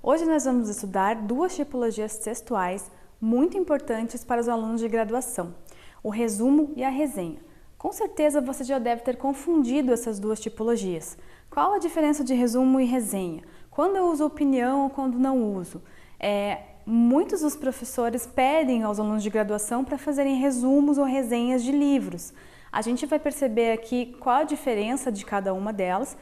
Hoje nós vamos estudar duas tipologias textuais muito importantes para os alunos de graduação, o resumo e a resenha. Com certeza você já deve ter confundido essas duas tipologias. Qual a diferença de resumo e resenha? Quando eu uso opinião ou quando não uso? Muitos dos professores pedem aos alunos de graduação para fazerem resumos ou resenhas de livros. A gente vai perceber aqui qual a diferença de cada uma delas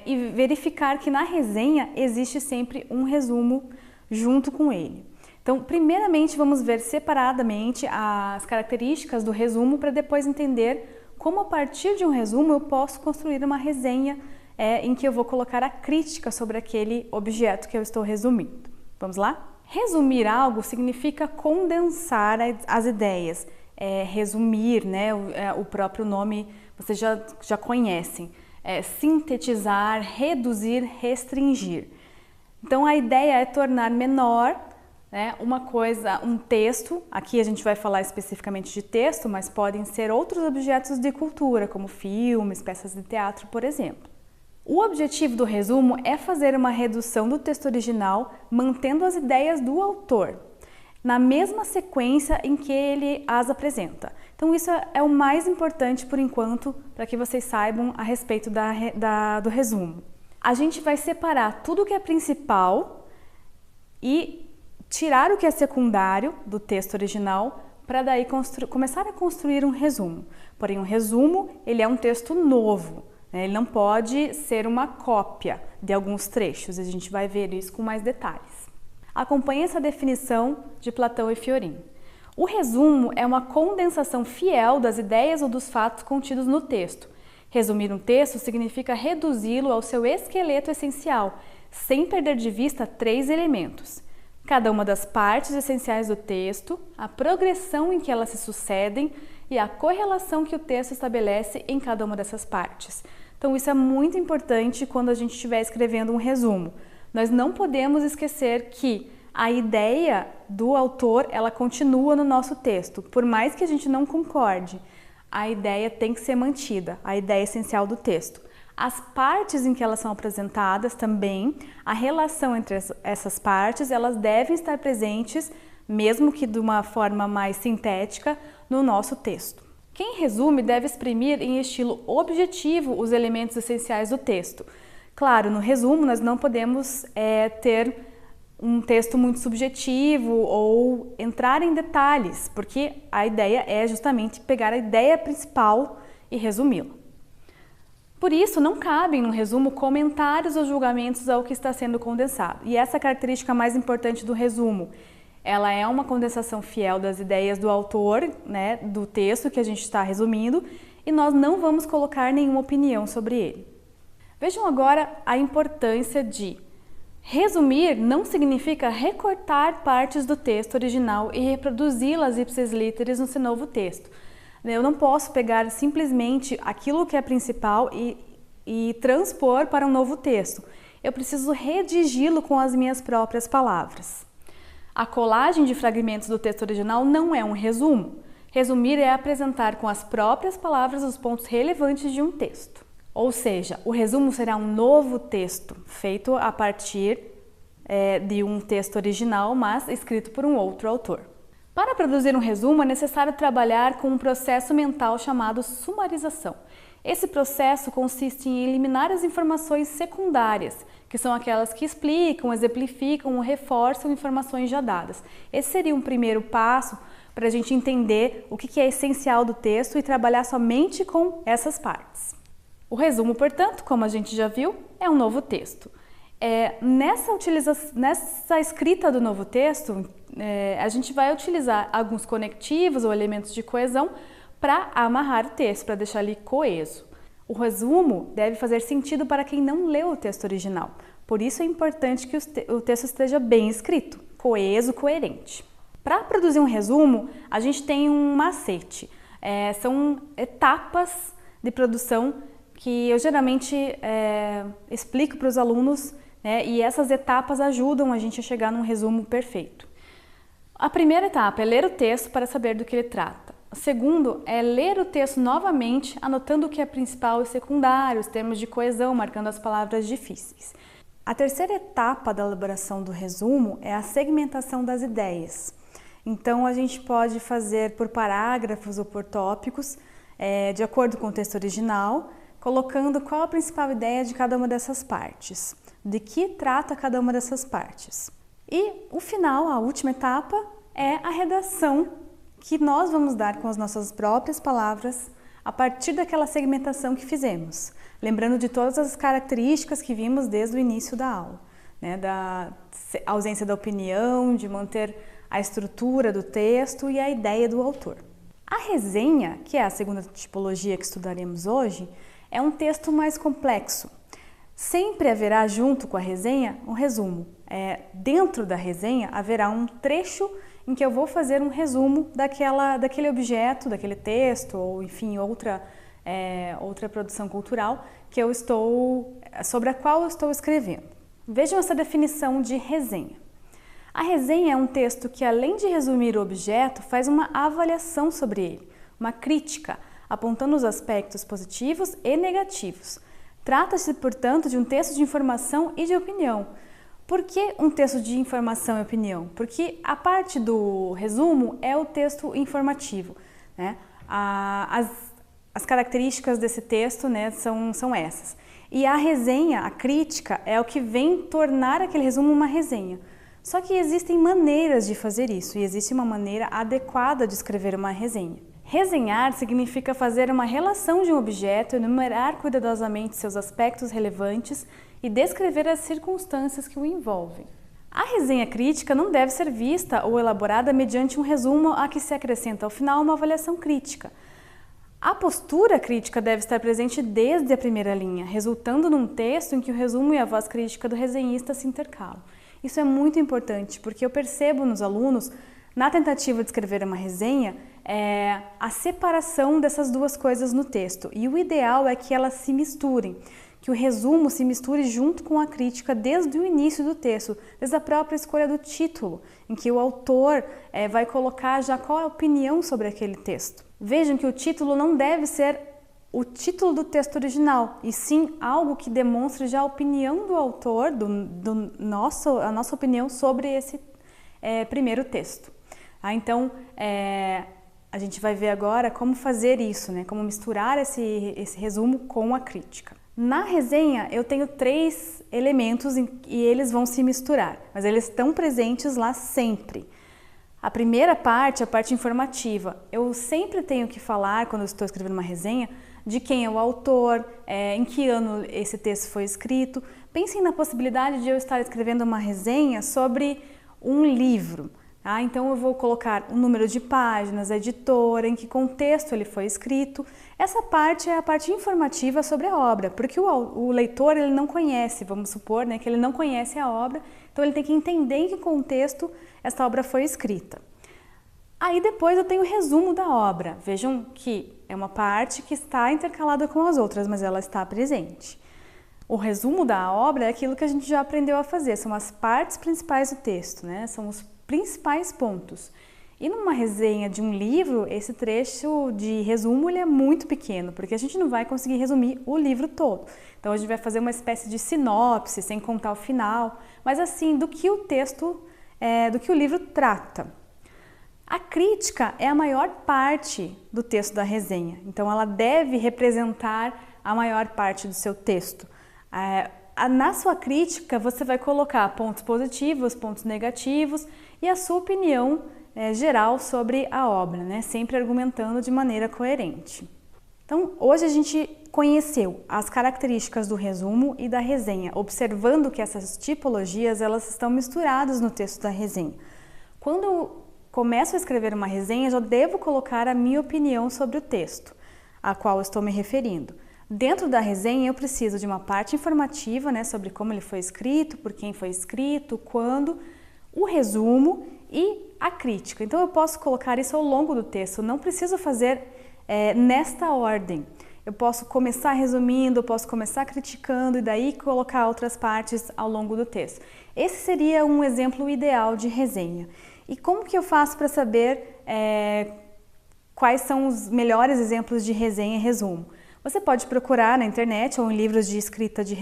e verificar que na resenha existe sempre um resumo junto com ele. Então, primeiramente, vamos ver separadamente as características do resumo para depois entender como, a partir de um resumo, eu posso construir uma resenha em que eu vou colocar a crítica sobre aquele objeto que eu estou resumindo. Vamos lá? Resumir algo significa condensar as ideias. Resumir, né? O próprio nome vocês já conhecem. Sintetizar, reduzir, restringir. Então, a ideia é tornar menor, né, um texto. Aqui a gente vai falar especificamente de texto, mas podem ser outros objetos de cultura, como filmes, peças de teatro, por exemplo. O objetivo do resumo é fazer uma redução do texto original, mantendo as ideias do autor, na mesma sequência em que ele as apresenta. Então isso é o mais importante por enquanto, para que vocês saibam a respeito do resumo. A gente vai separar tudo o que é principal e tirar o que é secundário do texto original, para daí começar a construir um resumo. Porém, um resumo, ele é um texto novo. Ele não pode ser uma cópia de alguns trechos, a gente vai ver isso com mais detalhes. Acompanhe essa definição de Platão e Fiorin. O resumo é uma condensação fiel das ideias ou dos fatos contidos no texto. Resumir um texto significa reduzi-lo ao seu esqueleto essencial, sem perder de vista 3 elementos. Cada uma das partes essenciais do texto, a progressão em que elas se sucedem e a correlação que o texto estabelece em cada uma dessas partes. Então isso é muito importante quando a gente estiver escrevendo um resumo. Nós não podemos esquecer que a ideia do autor, ela continua no nosso texto. Por mais que a gente não concorde, a ideia tem que ser mantida, a ideia essencial do texto. As partes em que elas são apresentadas também, a relação entre essas partes, elas devem estar presentes, mesmo que de uma forma mais sintética, no nosso texto. Quem resume deve exprimir em estilo objetivo os elementos essenciais do texto. Claro, no resumo nós não podemos ter um texto muito subjetivo ou entrar em detalhes, porque a ideia é justamente pegar a ideia principal e resumi-la. Por isso, não cabem no resumo comentários ou julgamentos ao que está sendo condensado. E essa é a característica mais importante do resumo. Ela é uma condensação fiel das ideias do autor, né, do texto que a gente está resumindo, e nós não vamos colocar nenhuma opinião sobre ele. Vejam agora a importância de resumir não significa recortar partes do texto original e reproduzi-las ipsis literis no seu novo texto. Eu não posso pegar simplesmente aquilo que é principal e transpor para um novo texto. Eu preciso redigi-lo com as minhas próprias palavras. A colagem de fragmentos do texto original não é um resumo. Resumir é apresentar com as próprias palavras os pontos relevantes de um texto. Ou seja, o resumo será um novo texto, feito a partir de um texto original, mas escrito por um outro autor. Para produzir um resumo, é necessário trabalhar com um processo mental chamado sumarização. Esse processo consiste em eliminar as informações secundárias, que são aquelas que explicam, exemplificam ou reforçam informações já dadas. Esse seria um primeiro passo para a gente entender o que é essencial do texto e trabalhar somente com essas partes. O resumo, portanto, como a gente já viu, é um novo texto. Nessa escrita do novo texto, a gente vai utilizar alguns conectivos ou elementos de coesão para amarrar o texto, para deixar ele coeso. O resumo deve fazer sentido para quem não leu o texto original. Por isso é importante que o texto esteja bem escrito, coeso, coerente. Para produzir um resumo, a gente tem um macete. São etapas de produção que eu geralmente explico para os alunos, né, e essas etapas ajudam a gente a chegar num resumo perfeito. A primeira etapa é ler o texto para saber do que ele trata. O segundo é ler o texto novamente, anotando o que é principal e secundário, os termos de coesão, marcando as palavras difíceis. A terceira etapa da elaboração do resumo é a segmentação das ideias. Então, a gente pode fazer por parágrafos ou por tópicos, de acordo com o texto original, colocando qual a principal ideia de cada uma dessas partes, de que trata cada uma dessas partes. E o final, a última etapa, é a redação que nós vamos dar com as nossas próprias palavras a partir daquela segmentação que fizemos, lembrando de todas as características que vimos desde o início da aula, né? Da ausência da opinião, de manter a estrutura do texto e a ideia do autor. A resenha, que é a segunda tipologia que estudaremos hoje, é um texto mais complexo. Sempre haverá, junto com a resenha, um resumo. Dentro da resenha haverá um trecho em que eu vou fazer um resumo daquele objeto, daquele texto, ou enfim, outra produção cultural sobre a qual eu estou escrevendo. Vejam essa definição de resenha. A resenha é um texto que, além de resumir o objeto, faz uma avaliação sobre ele, uma crítica, apontando os aspectos positivos e negativos. Trata-se, portanto, de um texto de informação e de opinião. Por que um texto de informação e opinião? Porque a parte do resumo é o texto informativo, né? As características desse texto, né, são essas. E a resenha, a crítica, é o que vem tornar aquele resumo uma resenha. Só que existem maneiras de fazer isso e existe uma maneira adequada de escrever uma resenha. Resenhar significa fazer uma relação de um objeto, enumerar cuidadosamente seus aspectos relevantes e descrever as circunstâncias que o envolvem. A resenha crítica não deve ser vista ou elaborada mediante um resumo a que se acrescenta ao final uma avaliação crítica. A postura crítica deve estar presente desde a primeira linha, resultando num texto em que o resumo e a voz crítica do resenhista se intercalam. Isso é muito importante, porque eu percebo nos alunos, na tentativa de escrever uma resenha, a separação dessas duas coisas no texto. E o ideal é que elas se misturem, que o resumo se misture junto com a crítica desde o início do texto, desde a própria escolha do título, em que o autor vai colocar já qual é a opinião sobre aquele texto. Vejam que o título não deve ser o título do texto original, e sim algo que demonstre já a opinião do autor, a nossa opinião sobre esse primeiro texto. Então, a gente vai ver agora como fazer isso, né? Como misturar esse resumo com a crítica. Na resenha, eu tenho 3 elementos e eles vão se misturar, mas eles estão presentes lá sempre. A primeira parte, a parte informativa, eu sempre tenho que falar, quando eu estou escrevendo uma resenha, de quem é o autor, em que ano esse texto foi escrito. Pensem na possibilidade de eu estar escrevendo uma resenha sobre um livro. Tá? Então eu vou colocar o número de páginas, a editora, em que contexto ele foi escrito. Essa parte é a parte informativa sobre a obra, porque o leitor ele não conhece, vamos supor, né, que ele não conhece a obra, então ele tem que entender em que contexto essa obra foi escrita. Aí depois eu tenho o resumo da obra. Vejam que é uma parte que está intercalada com as outras, mas ela está presente. O resumo da obra é aquilo que a gente já aprendeu a fazer, são as partes principais do texto, né? São os principais pontos. E numa resenha de um livro, esse trecho de resumo ele é muito pequeno, porque a gente não vai conseguir resumir o livro todo. Então a gente vai fazer uma espécie de sinopse, sem contar o final, mas assim, do que o livro trata. A crítica é a maior parte do texto da resenha, então ela deve representar a maior parte do seu texto. Na sua crítica você vai colocar pontos positivos, pontos negativos e a sua opinião geral sobre a obra, né? Sempre argumentando de maneira coerente. Então, hoje a gente conheceu as características do resumo e da resenha, observando que essas tipologias elas estão misturadas no texto da resenha. Quando eu começo a escrever uma resenha, já devo colocar a minha opinião sobre o texto, a qual eu estou me referindo. Dentro da resenha eu preciso de uma parte informativa, né, sobre como ele foi escrito, por quem foi escrito, quando, o resumo e a crítica. Então eu posso colocar isso ao longo do texto, não preciso fazer nesta ordem. Eu posso começar resumindo, eu posso começar criticando e daí colocar outras partes ao longo do texto. Esse seria um exemplo ideal de resenha. E como que eu faço para saber quais são os melhores exemplos de resenha e resumo? Você pode procurar na internet ou em livros de escrita de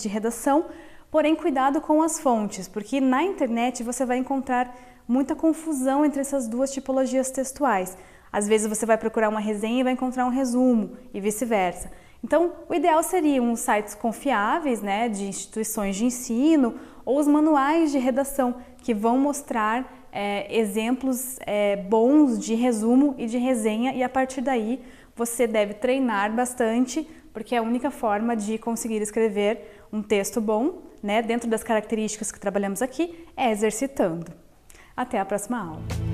redação Porém, cuidado com as fontes, porque na internet você vai encontrar muita confusão entre essas duas tipologias textuais. Às vezes você vai procurar uma resenha e vai encontrar um resumo e vice-versa. Então, o ideal seriam os sites confiáveis, né, de instituições de ensino ou os manuais de redação que vão mostrar exemplos bons de resumo e de resenha, e a partir daí você deve treinar bastante, porque é a única forma de conseguir escrever um texto bom, né, dentro das características que trabalhamos aqui, é exercitando. Até a próxima aula!